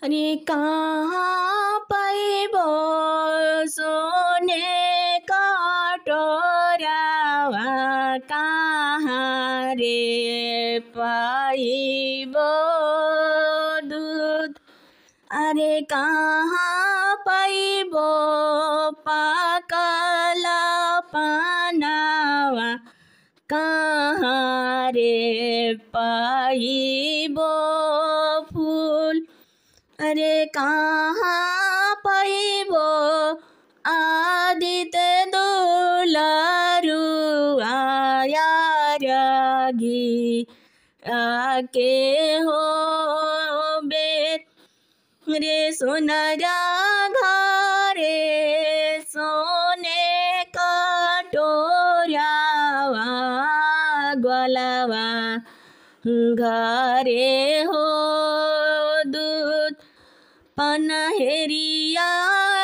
अरे कहाँ पाइबो सोने कटोरावा, कहाँ रे पाइबो दूध। अरे कहाँ पाइबो पाकल पानावा, कहाँ रे पाइबो फूल। अरे कहाँ पाइबो आदित्य दुलारू, आया रागी आके हो बेर। रे सोनारा घरे सोने कटोरावा, ग्वालावा घरे हो दूध। पनहेरिया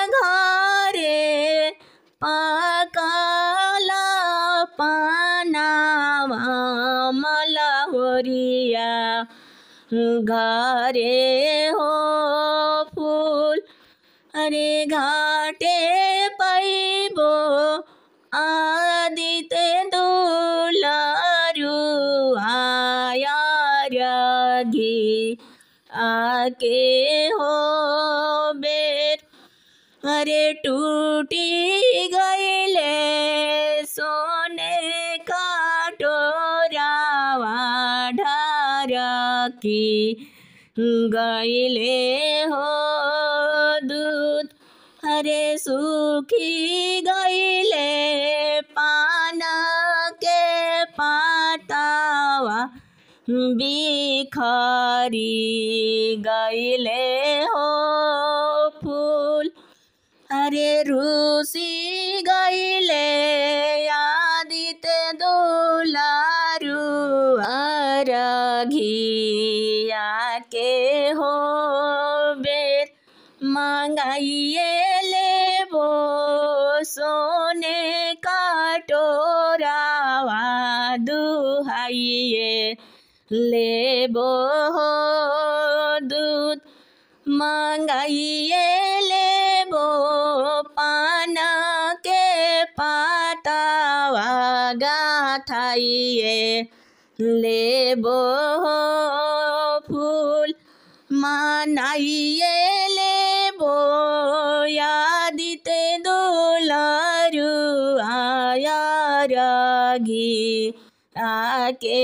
घरे पाकल पानावा, मलहोरिया घरे हो फूल। अरे घाटे पाइबो आदित्य दुलारू, आया रागी आके हो बेर। अरे टूटी गईले सोने कटोरावा, ढारकी गईले हो दूध। अरे सूखी गईले पान के पातावा, बिखरी गईले हो फूल। अरे रूसी गईले आदित्य दुलारू, अरघिया के हो बेर। मंगाइए लेबो सोने कटोरावा, दुहाइए लेबो हो दूध। मंगाइए लेबो पान के पातावा, गाथाइए लेबो हो फूल। मनाइए लेबो आदित्य दुलारू, आया रागी आके